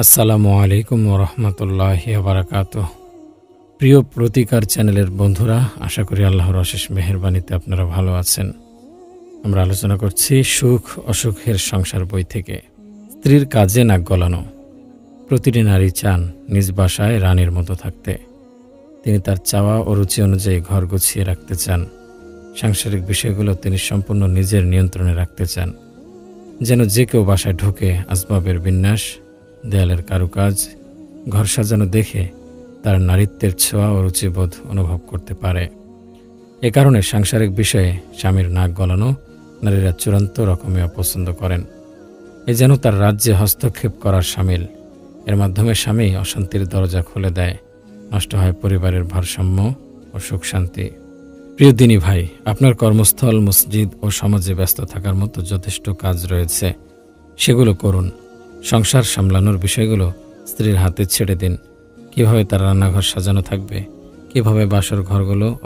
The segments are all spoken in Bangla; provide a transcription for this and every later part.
আসসালামু আলাইকুম ওরহমতুল্লাহি বারাকাতুহ। প্রিয় প্রতিকার চ্যানেলের বন্ধুরা, আশা করি আল্লাহর অশেষ মেহেরবানিতে আপনারা ভালো আছেন। আমরা আলোচনা করছি সুখ অসুখের সংসার বই থেকে। স্ত্রীর কাজে নাক গলানো। প্রতিটি নারী চান নিজ বাসায় রানীর মতো থাকতে। তিনি তার চাওয়া ও রুচি অনুযায়ী ঘর গুছিয়ে রাখতে চান। সাংসারিক বিষয়গুলো তিনি সম্পূর্ণ নিজের নিয়ন্ত্রণে রাখতে চান। যেন যে কেউ বাসায় ঢুকে আসবাবের বিন্যাস, দেয়ালের কারুকাজ, ঘর সাজানো দেখে তার নারীত্বের ছোঁয়া ও রুচিবোধ অনুভব করতে পারে। এ কারণে সাংসারিক বিষয়ে স্বামীর নাক গলানো নারীরা চূড়ান্ত রকমে অপছন্দ করেন। এ যেন তার রাজ্যে হস্তক্ষেপ করার সামিল। এর মাধ্যমে স্বামী অশান্তির দরজা খুলে দেয়, নষ্ট হয় পরিবারের ভারসাম্য ও সুখ শান্তি। প্রিয় দিনী ভাই, আপনার কর্মস্থল, মসজিদ ও সমাজে ব্যস্ত থাকার মতো যথেষ্ট কাজ রয়েছে, সেগুলো করুন। সংসার সামলানোর বিষয়গুলো স্ত্রীর হাতে ছেড়ে দিন। কিভাবে তার রান্নাঘর সাজানো থাকবে, কিভাবে বাসার ঘরগুলো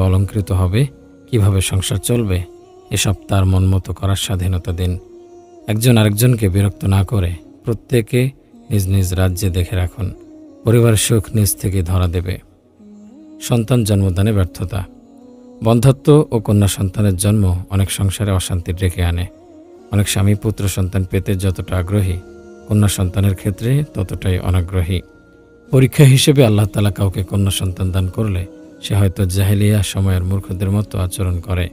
অলঙ্কৃত হবে, কিভাবে সংসার চলবে, এসব তার মন মতো করার স্বাধীনতা দিন। একজন আরেকজনকে বিরক্ত না করে প্রত্যেকে নিজ নিজ রাজ্যে দেখে রাখুন। পরিবারের সুখ নিজ থেকে ধরা দেবে। সন্তান জন্মদানে ব্যর্থতা। বন্ধ্যত্ব ও কন্যা সন্তানের জন্ম অনেক সংসারে অশান্তি ডেকে আনে। অনেক স্বামী পুত্র সন্তান পেতে যতটা আগ্রহী, কন্যা সন্তানের ক্ষেত্রে ততটাই অনাগ্রহী। পরীক্ষা হিসেবে আল্লাহ তাআলা কাউকে কন্যা সন্তান দান করলে সে হয়তো জাহেলিয়া সময়ের মূর্খদের মতো আচরণ করে,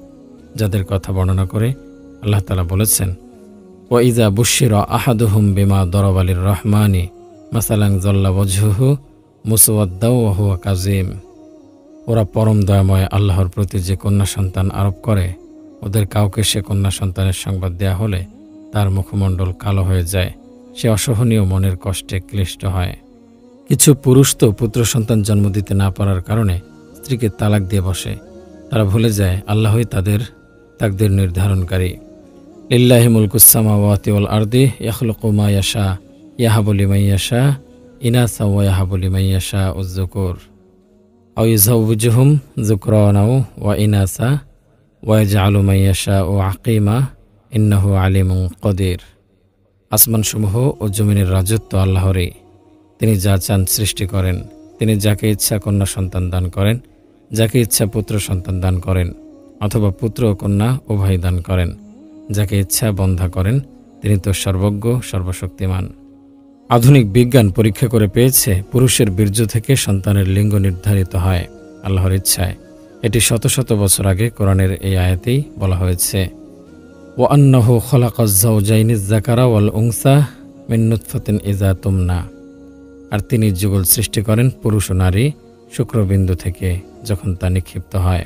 যাদের কথা বর্ণনা করে আল্লাহ তাআলা বলেছেন, ওয়াইজা বুশিরা আহাদুহুম বিমা দরাবা লির-রহমানি মাসালান যাল্লা ওয়াজহুহু মুসওয়াদ্দাও ওয়া হুয়া কাযীম। ওরা পরম দয়াময় আল্লাহর প্রতি যে কন্যা সন্তান আরোপ করে, ওদের কাউকে সে কন্যা সন্তানের সংবাদ দেয়া হলে তার মুখমণ্ডল কালো হয়ে যায়, সে অসহনীয় মনের কষ্টে ক্লিষ্ট হয়। কিছু পুরুষ তো পুত্র সন্তান জন্ম দিতে না পারার কারণে স্ত্রীকে তালাক দিয়ে বসে। তারা ভুলে যায় আল্লাহই তাদের তাকদীর নির্ধারণকারী। লিল্লাহি মুলকুস সামাওয়াতি ওয়াল আরদি ইয়াখলুকু মা ইয়াশা ইয়াহাবু লিমান ইয়াশা ইনাসা ওয়া ইয়াহাবু লিমান ইয়াশা উয-যুকুর আও ইউযাওযিজুহুম যুকরানা ওয়া ইনাসা ওয়াজআলু মান ইয়াশাউ আকিমা ইন্নাহু আলিমুন কদির। আসমানসমূহ ও জমিনের রাজত্ব আল্লাহরই। তিনি যা চান সৃষ্টি করেন। তিনি যাকে ইচ্ছা কন্যা সন্তান দান করেন, যাকে ইচ্ছা পুত্র সন্তান দান করেন, অথবা পুত্র ও কন্যা উভয় দান করেন। যাকে ইচ্ছা বন্ধা করেন। তিনি তো সর্বজ্ঞ, সর্বশক্তিমান। আধুনিক বিজ্ঞান পরীক্ষা করে পেয়েছে, পুরুষের বীর্য থেকে সন্তানের লিঙ্গ নির্ধারিত হয় আল্লাহর ইচ্ছায়। এটি শত শত বছর আগে কোরআনের এই আয়াতেই বলা হয়েছে, ওয়া আন্নাহু খালাকাজ যাওজাইনিজ যাকারা ওয়াল উনসা মিন নুতফাতিন ইযা তুমনা। আর তিনি যুগল সৃষ্টি করেন পুরুষ ও নারী শুক্রবিন্দু থেকে যখন তা নিক্ষিপ্ত হয়।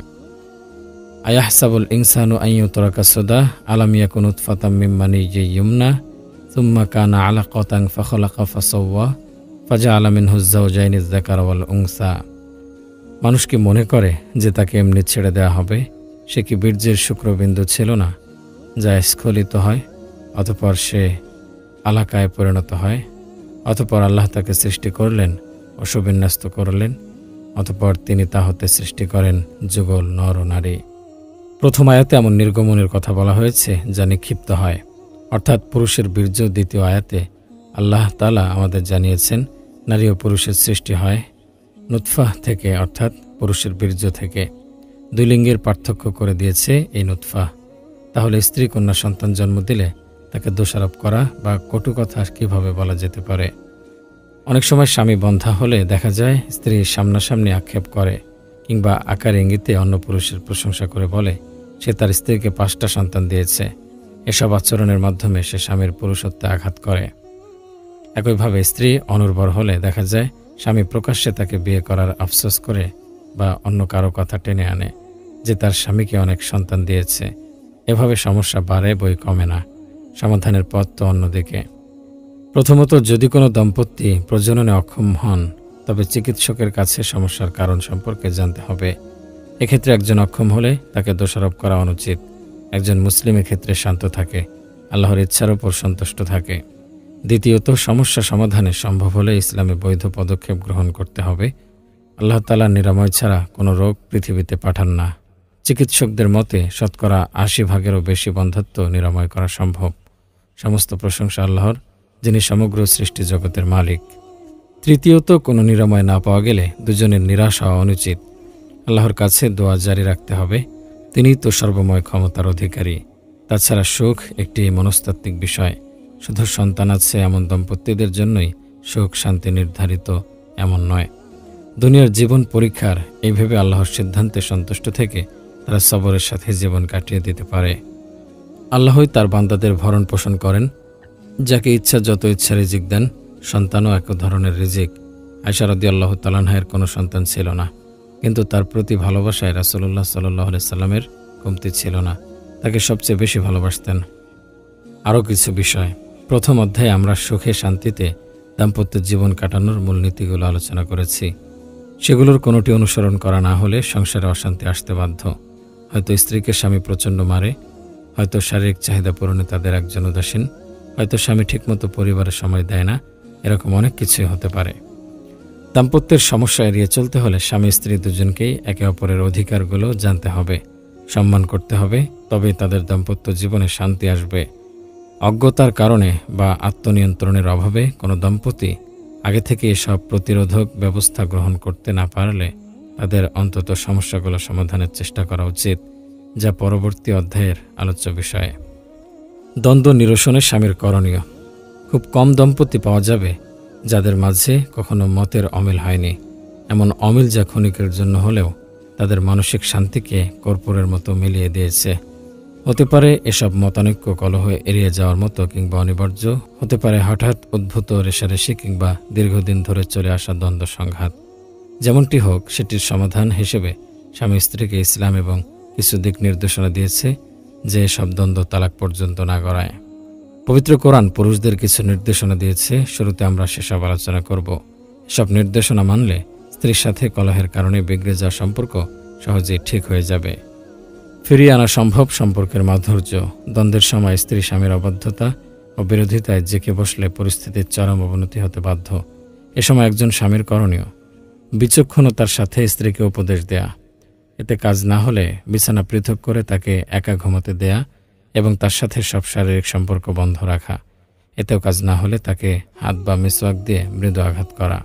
আয়াহসাবুল ইনসানু আন ইউতরাকা সুদা আলাম ইয়াকুন নুতফাতাম মিন মানিয়্যিন ইয়ুমনা সুম্মা কানা আলাকাতান ফাখালাকা ফাসাওয়া ফাজআলা মিনহু যাওজাইনিজ যাকারা ওয়াল উনসা। মানুষ কি মনে করে যে তাকে এমনি ছেড়ে দেওয়া হবে? সে কি বীর্যের শুক্রবিন্দু ছিল না, যা স্খলিত হয়, অতঃপর সে আলাকায় পরিণত হয়, অতঃপর আল্লাহ তাকে সৃষ্টি করলেন ও সুবিন্যস্ত করলেন, অতঃপর তিনি তা হতে সৃষ্টি করেন যুগল নর ও নারী। প্রথম আয়াতে এমন নির্গমনের কথা বলা হয়েছে যা নিক্ষিপ্ত হয়, অর্থাৎ পুরুষের বীর্য। দ্বিতীয় আয়াতে আল্লাহ তাআলা আমাদের জানিয়েছেন নারী ও পুরুষের সৃষ্টি হয় নুতফা থেকে, অর্থাৎ পুরুষের বীর্য থেকে। দুই লিঙ্গের পার্থক্য করে দিয়েছে এই নুতফা। তাহলে স্ত্রী কন্যা সন্তান জন্ম দিলে তাকে দোষারোপ করা বা কটু কথা কিভাবে বলা যেতে পারে? অনেক সময় স্বামী বন্ধা হলে দেখা যায় স্ত্রী সামনাসামনি আক্ষেপ করে কিংবা আকার ইঙ্গিতে অন্য পুরুষের প্রশংসা করে বলে সে তার স্ত্রীকে 5টা সন্তান দিয়েছে। এসব আচরণের মাধ্যমে সে স্বামীর পুরুষত্বে আঘাত করে। একইভাবে স্ত্রী অনুর্বর হলে দেখা যায় স্বামী প্রকাশ্যে তাকে বিয়ে করার আফসোস করে বা অন্য কারো কথা টেনে আনে যে তার স্বামীকে অনেক সন্তান দিয়েছে। এভাবে সমস্যা বাড়ে, বই কমে না। সমাধানের পথ তো অন্যদিকে। প্রথমত, যদি কোনো দম্পতি প্রজননে অক্ষম হন, তবে চিকিৎসকের কাছে সমস্যার কারণ সম্পর্কে জানতে হবে। এক্ষেত্রে একজন অক্ষম হলে তাকে দোষারোপ করা অনুচিত। একজন মুসলিমের ক্ষেত্রে শান্ত থাকে, আল্লাহর ইচ্ছার উপর সন্তুষ্ট থাকে। দ্বিতীয়ত, সমস্যা সমাধানে সম্ভব হলে ইসলামে বৈধ পদক্ষেপ গ্রহণ করতে হবে। আল্লাহ তাআলা নিরাময় ছাড়া কোনো রোগ পৃথিবীতে পাঠান না। চিকিৎসকদের মতে 80% বেশি বন্ধ্যত্ব নিরাময় করা সম্ভব। সমস্ত প্রশংসা আল্লাহর, যিনি সমগ্র সৃষ্টি জগতের মালিক। তৃতীয়ত, কোনো নিরাময় না পাওয়া গেলে দুজনের নিরাশ হওয়া অনুচিত। আল্লাহর কাছে দোয়া জারি রাখতে হবে, তিনিই তো সর্বময় ক্ষমতার অধিকারী। তাছাড়া সুখ একটি মনস্তাত্ত্বিক বিষয়। শুধু সন্তান আছে এমন দম্পতিদের জন্যই সুখ শান্তি নির্ধারিত এমন নয়। দুনিয়ার জীবন পরীক্ষার, এই ভেবে আল্লাহর সিদ্ধান্তে সন্তুষ্ট থেকে তারা সবরের সাথে জীবন কাটিয়ে দিতে পারে। আল্লাহই তার বান্দাদের ভরণ পোষণ করেন, যাকে ইচ্ছা যত ইচ্ছা রিজিক দেন। সন্তানও এক ধরনের রিজিক। আয়েশা রাদিয়াল্লাহু তাআলা আনহার কোনো সন্তান ছিল না, কিন্তু তার প্রতি ভালোবাসায় রাসূলুল্লাহ সাল্লাল্লাহু আলাইহি সাল্লামের কমতি ছিল না, তাকে সবচেয়ে বেশি ভালোবাসতেন। আরও কিছু বিষয়। প্রথম অধ্যায়ে আমরা সুখে শান্তিতে দাম্পত্য জীবন কাটানোর মূলনীতিগুলো আলোচনা করেছি। সেগুলোর কোনোটি অনুসরণ করা না হলে সংসারে অশান্তি আসতে বাধ্য। হয়তো স্ত্রীকে স্বামী প্রচণ্ড মারে, হয়তো শারীরিক চাহিদা পূরণে তাদের একজন উদাসীন, হয়তো স্বামী ঠিকমতো পরিবারের সময় দেয় না, এরকম অনেক কিছুই হতে পারে। দাম্পত্যের সমস্যা এড়িয়ে চলতে হলে স্বামী স্ত্রী দুজনকেই একে অপরের অধিকারগুলো জানতে হবে, সম্মান করতে হবে, তবেই তাদের দাম্পত্য জীবনে শান্তি আসবে। অজ্ঞতার কারণে বা আত্মনিয়ন্ত্রণের অভাবে কোনো দম্পতি আগে থেকে এসব প্রতিরোধক ব্যবস্থা গ্রহণ করতে না পারলে তাদের অন্তত সমস্যাগুলো সমাধানের চেষ্টা করা উচিত, যা পরবর্তী অধ্যায়ের আলোচ্য বিষয়। দ্বন্দ্ব নিরসনে স্বামীর করণীয়। খুব কম দম্পতি পাওয়া যাবে যাদের মাঝে কখনো মতের অমিল হয়নি। এমন অমিল যা ক্ষণিকের জন্য হলেও তাদের মানসিক শান্তিকে কর্পূরের মতো মিলিয়ে দিয়েছে। হতে পারে এসব মতানৈক্য কলহ এড়িয়ে যাওয়ার মতো কিংবা অনিবার্য, হতে পারে হঠাৎ উদ্ভূত রেষারেষি কিংবা দীর্ঘদিন ধরে চলে আসা দ্বন্দ্ব সংঘাত। যেমনটি হোক, সেটির সমাধান হিসেবে স্বামী স্ত্রীকে ইসলাম এবং কিছু দিক নির্দেশনা দিয়েছে যে এসব দ্বন্দ্ব তালাক পর্যন্ত না গড়ায়। পবিত্র কোরআন পুরুষদের কিছু নির্দেশনা দিয়েছে, শুরুতে আমরা সেসব আলোচনা করব। এসব নির্দেশনা মানলে স্ত্রীর সাথে কলহের কারণে বিগড়ে যাওয়া সম্পর্ক সহজেই ঠিক হয়ে যাবে। ফিরিয়ে আনা সম্ভব সম্পর্কের মাধুর্য। দ্বন্দ্বের সময় স্ত্রী স্বামীর অবাধ্যতা ও বিরোধিতায় জেঁকে বসলে পরিস্থিতির চরম অবনতি হতে বাধ্য। এ সময় একজন স্বামীর করণীয় বিচক্ষণতার সাথে স্ত্রীকে উপদেশ দেয়া। এতে কাজ না হলে বিছানা পৃথক করে তাকে একা ঘুমাতে দেয়া এবং তার সাথে সব শারীরিক সম্পর্ক বন্ধ রাখা। এতেও কাজ না হলে তাকে হাত বা মিসওয়াক দিয়ে মৃদু আঘাত করা।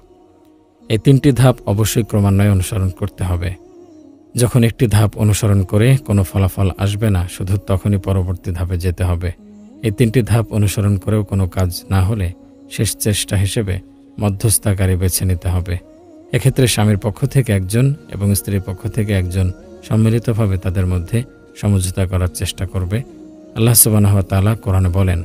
এই তিনটি ধাপ অবশ্যই ক্রমান্বয়ে অনুসরণ করতে হবে। যখন একটি ধাপ অনুসরণ করে কোনো ফলাফল আসবে না, শুধু তখনই পরবর্তী ধাপে যেতে হবে। এই তিনটি ধাপ অনুসরণ করেও কোনো কাজ না হলে শেষ চেষ্টা হিসেবে মধ্যস্থতাকারী বেছে নিতে হবে। এক্ষেত্রে স্বামীর পক্ষ থেকে একজন এবং স্ত্রীর পক্ষ থেকে একজন সম্মিলিতভাবে তাদের মধ্যে সমঝোতা করার চেষ্টা করবে। আল্লাহ সুবহানাহু ওয়া তাআলা কোরআনে বলেন,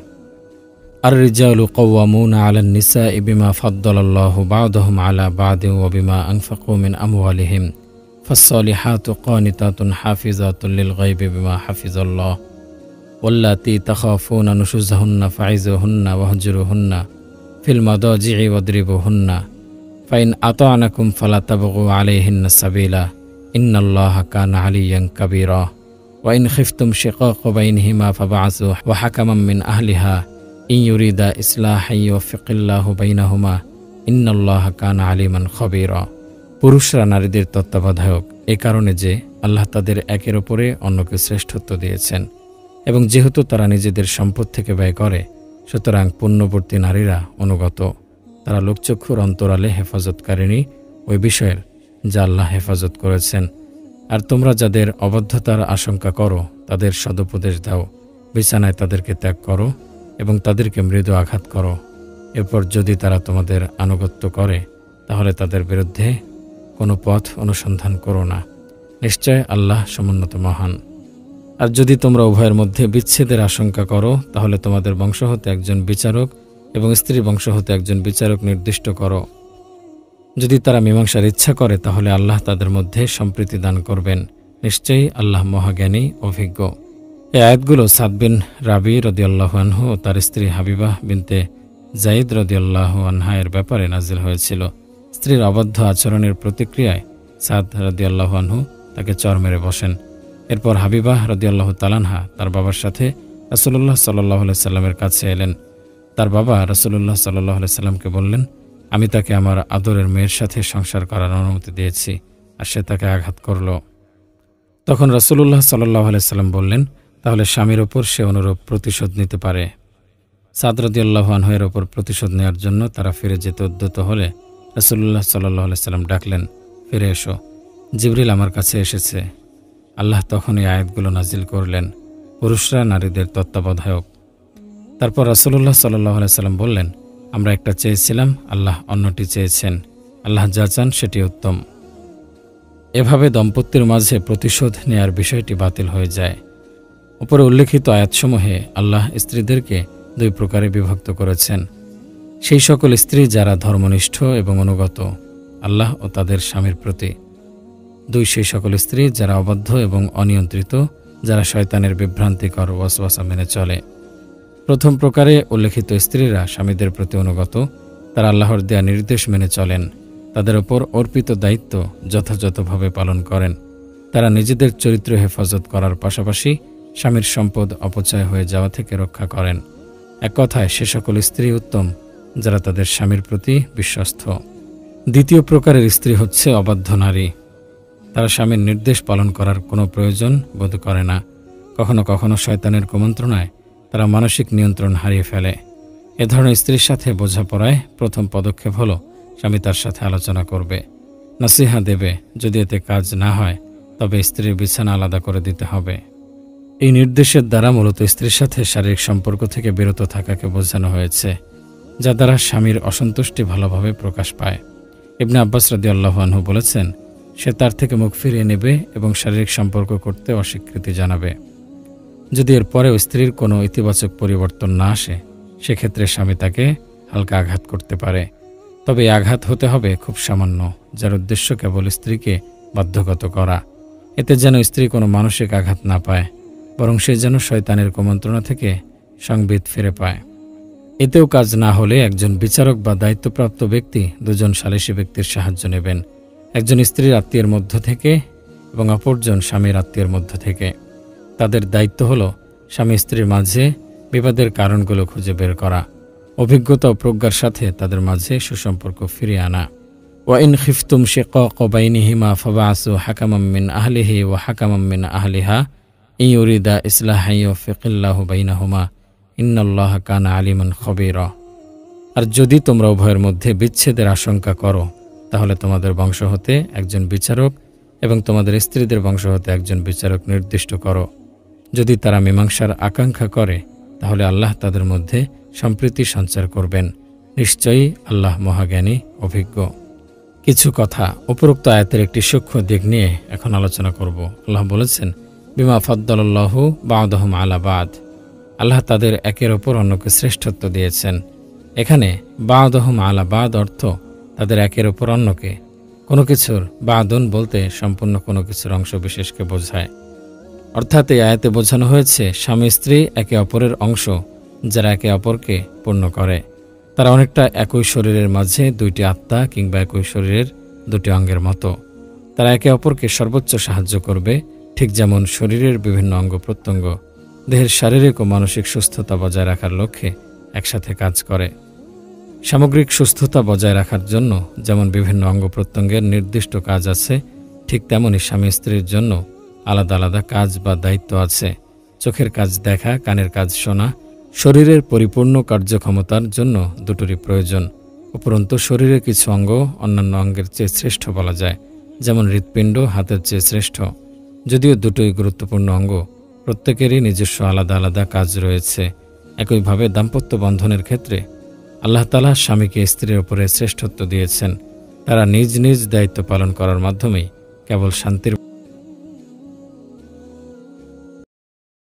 আর-রিজালু কাওয়ামুনা আলান নিসাই বিমা ফাদ্দালাল্লাহু বা'দাহুম আলা বা'দিন ওয়া বিমা আনফাকু মিন আমওয়ালিহিম ফাস-সালিহাতু কানিতাতুন হাফিজাতুল লিল গায়বি বিমা হাফিজাল্লাহ ওয়াল্লাতী তাখাফুনা নুশুজাহুন্না ফা'izuhunna ওয়াহজুরুহুন্না ফিল মাদাজি'i ওয়াদরিবুহুন্না ফাইন আতা'নাকুম ফালা তাবগু আলাইহিন্না সাবিলা ইন্নাল্লাহা কানা আলিয়্যান কাবীরা ওয়া ইন খিফতুম শিকাকা বাইনহিমা ফাবআসু ওয়া হাকামান মিন আহলিহা ইন ইউরিদা ইসলাহান ইউওয়াফিকিল্লাহু বাইনাহুমা ইন্নাল্লাহা কানা আলিমান খাবীরা। পুরুষরা নারীদের তত্ত্বাবধায়ক এই কারণে যে আল্লাহ তাদের একের ওপরে অন্যকে শ্রেষ্ঠত্ব দিয়েছেন, এবং যেহেতু তারা নিজেদের সম্পদ থেকে ব্যয় করে, সুতরাং পুণ্যবর্তী নারীরা অনুগত। তারা লোকচক্ষুর অন্তরালে হেফাজতকারিণী ওই বিষয়ের যা আল্লাহ হেফাজত করেছেন। আর তোমরা যাদের অবাধ্যতার আশঙ্কা করো তাদের সদুপদেশ দাও, বিছানায় তাদেরকে ত্যাগ করো এবং তাদেরকে মৃদু আঘাত করো। এরপর যদি তারা তোমাদের আনুগত্য করে তাহলে তাদের বিরুদ্ধে কোনো পথ অনুসন্ধান করো না। নিশ্চয় আল্লাহ সমুন্নত মহান। আর যদি তোমরা উভয়ের মধ্যে বিচ্ছেদের আশঙ্কা করো তাহলে তোমাদের বংশ হতে একজন বিচারক এবং স্ত্রী বংশ হতে একজন বিচারক নির্দিষ্ট করো। যদি তারা মীমাংসার ইচ্ছা করে তাহলে আল্লাহ তাদের মধ্যে সম্প্রীতি দান করবেন। নিশ্চয়ই আল্লাহ মহাজ্ঞানী, অভিজ্ঞ। এই আয়াতগুলো সাদ বিন রাবি রাদিয়াল্লাহু আনহু ও তার স্ত্রী হাবিবাহ বিনতে যায়েদ রাদিয়াল্লাহু আনহা এর ব্যাপারে নাজিল হয়েছিল। স্ত্রীর অবাধ্য আচরণের প্রতিক্রিয়ায় সাদ রাদিয়াল্লাহু আনহু তাকে চর মেরে বসেন। এরপর হাবিবাহ রাদিয়াল্লাহু তাআলা আনহা তার বাবার সাথে রাসূলুল্লাহ সাল্লাল্লাহু আলাইহি সাল্লামের কাছে এলেন। তার বাবা রাসূলুল্লাহ সাল্লাল্লাহু আলাইহি সাল্লামকে বললেন, আমি তাকে আমার আদরের মেয়ের সাথে সংসার করার অনুমতি দিয়েছি, আর সে তাকে আঘাত করল। তখন রাসূলুল্লাহ সাল্লাল্লাহু আলাইহি সাল্লাম বললেন, তাহলে স্বামীর ওপর সে অনুরূপ প্রতিশোধ নিতে পারে। সাদ রাদিয়াল্লাহু আনহু এর ওপর প্রতিশোধ নেওয়ার জন্য তারা ফিরে যেতে উদ্যত হলে রাসূলুল্লাহ সাল্লাল্লাহু আলাইহি সাল্লাম ডাকলেন, ফিরে এসো, জিবরিল আমার কাছে এসেছে। আল্লাহ তখন এই আয়াতগুলো নাজিল করলেন, পুরুষরা নারীদের তত্ত্বাবধায়ক। তারপর রাসূলুল্লাহ সাল্লাল্লাহু আলাইহি সাল্লাম বললেন, আমরা একটা চেয়েছিলাম, আল্লাহ অন্যটি চেয়েছেন, আল্লাহ যা চান সেটি উত্তম। এভাবে দম্পতির মাঝে প্রতিশোধ নেয়ার বিষয়টি বাতিল হয়ে যায়। উপরে উল্লেখিত আয়াতসমূহে আল্লাহ স্ত্রীদেরকে দুই প্রকারে বিভক্ত করেছেন। সেই সকল স্ত্রী যারা ধর্মনিষ্ঠ এবং অনুগত আল্লাহ ও তাদের স্বামীর প্রতি। দুই, সেই সকল স্ত্রী যারা অবাধ্য এবং অনিয়ন্ত্রিত, যারা শয়তানের বিভ্রান্তিকর ওয়াসওয়াসা মেনে চলে। প্রথম প্রকারে উল্লেখিত স্ত্রীরা স্বামীদের প্রতি অনুগত, তারা আল্লাহর দেয়া নির্দেশ মেনে চলেন, তাদের ওপর অর্পিত দায়িত্ব যথাযথভাবে পালন করেন। তারা নিজেদের চরিত্র হেফাজত করার পাশাপাশি স্বামীর সম্পদ অপচয় হয়ে যাওয়া থেকে রক্ষা করেন। এক কথায় সে সকল স্ত্রী উত্তম যারা তাদের স্বামীর প্রতি বিশ্বস্ত। দ্বিতীয় প্রকারের স্ত্রী হচ্ছে অবাধ্য নারী। তারা স্বামীর নির্দেশ পালন করার কোনো প্রয়োজন বোধ করে না। কখনো কখনো শয়তানের কুমন্ত্রণায় তারা মানসিক নিয়ন্ত্রণ হারিয়ে ফেলে। এ ধরনের স্ত্রীর সাথে বোঝাপড়ায় প্রথম পদক্ষেপ হলো স্বামী তার সাথে আলোচনা করবে, নসিহা দেবে। যদি এতে কাজ না হয় তবে স্ত্রীর বিছানা আলাদা করে দিতে হবে। এই নির্দেশের দ্বারা মূলত স্ত্রীর সাথে শারীরিক সম্পর্ক থেকে বিরত থাকাকে বোঝানো হয়েছে, যা দ্বারা স্বামীর অসন্তুষ্টি ভালোভাবে প্রকাশ পায়। ইবনে আব্বাস রাদিয়াল্লাহু আনহু বলেছেন, সে তার থেকে মুখ ফিরিয়ে নেবে এবং শারীরিক সম্পর্ক করতে অস্বীকৃতি জানাবে। যদি এর পরেও স্ত্রীর কোনো ইতিবাচক পরিবর্তন না আসে, সেক্ষেত্রে স্বামী তাকে হালকা আঘাত করতে পারে। তবে এই আঘাত হতে হবে খুব সামান্য, যার উদ্দেশ্য কেবল স্ত্রীকে বাধ্যগত করা। এতে যেন স্ত্রী কোনো মানসিক আঘাত না পায়, বরং সে যেন শয়তানের কুমন্ত্রণা থেকে সংবিত ফিরে পায়। এতেও কাজ না হলে একজন বিচারক বা দায়িত্বপ্রাপ্ত ব্যক্তি দুজন সালিসী ব্যক্তির সাহায্য নেবেন, একজন স্ত্রীর আত্মীয়ের মধ্য থেকে এবং অপরজন স্বামীর আত্মীয়ের মধ্য থেকে। তাদের দায়িত্ব হল স্বামী স্ত্রীর মাঝে বিবাদের কারণগুলো খুঁজে বের করা, অভিজ্ঞতা ও প্রজ্ঞার সাথে তাদের মাঝে সুসম্পর্ক ফিরিয়ে আনা। ওয়াইন খিফতুম শিকাক বাইনিহিমা ফাবআসু হাকামান মিন আহলিহি ওয়া হাকামান মিন আহলিহা ইন ইউরিদা ইসলাহান ইউফিকিল্লাহু বাইনাহুমা ইন্নাল্লাহা কানা আলিমান খবীরা। আর যদি তোমরা উভয়ের মধ্যে বিচ্ছেদের আশঙ্কা করো, তাহলে তোমাদের বংশ হতে একজন বিচারক এবং তোমাদের স্ত্রীদের বংশ হতে একজন বিচারক নির্দিষ্ট করো। যদি তারা মীমাংসার আকাঙ্ক্ষা করে, তাহলে আল্লাহ তাদের মধ্যে সম্প্রীতি সঞ্চার করবেন। নিশ্চয়ই আল্লাহ মহাজ্ঞানী, অভিজ্ঞ। কিছু কথা উপরোক্ত আয়াতের একটি সূক্ষ্ম দিক নিয়ে এখন আলোচনা করব। আল্লাহ বলেছেন, বিমা ফাদ্দালাল্লাহু বা'দাহুম আলা বা'দ। আল্লাহ তাদের একের ওপর অন্যকে শ্রেষ্ঠত্ব দিয়েছেন। এখানে বা'দাহুম আলা বা'দ অর্থ তাদের একের ওপর অন্যকে। কোনো কিছুর বা'দুন বলতে সম্পূর্ণ কোনো কিছুর অংশ বিশেষকে বোঝায়। অর্থাৎ এই আয়াতে বোঝানো হয়েছে স্বামী স্ত্রী একে অপরের অংশ, যারা একে অপরকে পূর্ণ করে। তারা অনেকটা একই শরীরের মাঝে দুইটি আত্মা কিংবা একই শরীরের দুটি অঙ্গের মতো। তারা একে অপরকে সর্বোচ্চ সাহায্য করবে, ঠিক যেমন শরীরের বিভিন্ন অঙ্গ প্রত্যঙ্গ দেহের শারীরিক ও মানসিক সুস্থতা বজায় রাখার লক্ষ্যে একসাথে কাজ করে। সামগ্রিক সুস্থতা বজায় রাখার জন্য যেমন বিভিন্ন অঙ্গ প্রত্যঙ্গের নির্দিষ্ট কাজ আছে, ঠিক তেমনই স্বামী স্ত্রীর জন্য আলাদা আলাদা কাজ বা দায়িত্ব আছে। চোখের কাজ দেখা, কানের কাজ শোনা। শরীরের পরিপূর্ণ কার্যক্ষমতার জন্য দুটোরই প্রয়োজন। উপরন্তু শরীরের কিছু অঙ্গ অন্যান্য অঙ্গের চেয়ে শ্রেষ্ঠ বলা যায়, যেমন হৃৎপিণ্ড হাতের চেয়ে শ্রেষ্ঠ। যদিও দুটোই গুরুত্বপূর্ণ অঙ্গ, প্রত্যেকেরই নিজস্ব আলাদা আলাদা কাজ রয়েছে। একইভাবে দাম্পত্য বন্ধনের ক্ষেত্রে আল্লাহ তাআলা স্বামীকে স্ত্রীর উপরে শ্রেষ্ঠত্ব দিয়েছেন। তারা নিজ নিজ দায়িত্ব পালন করার মাধ্যমেই কেবল শান্তির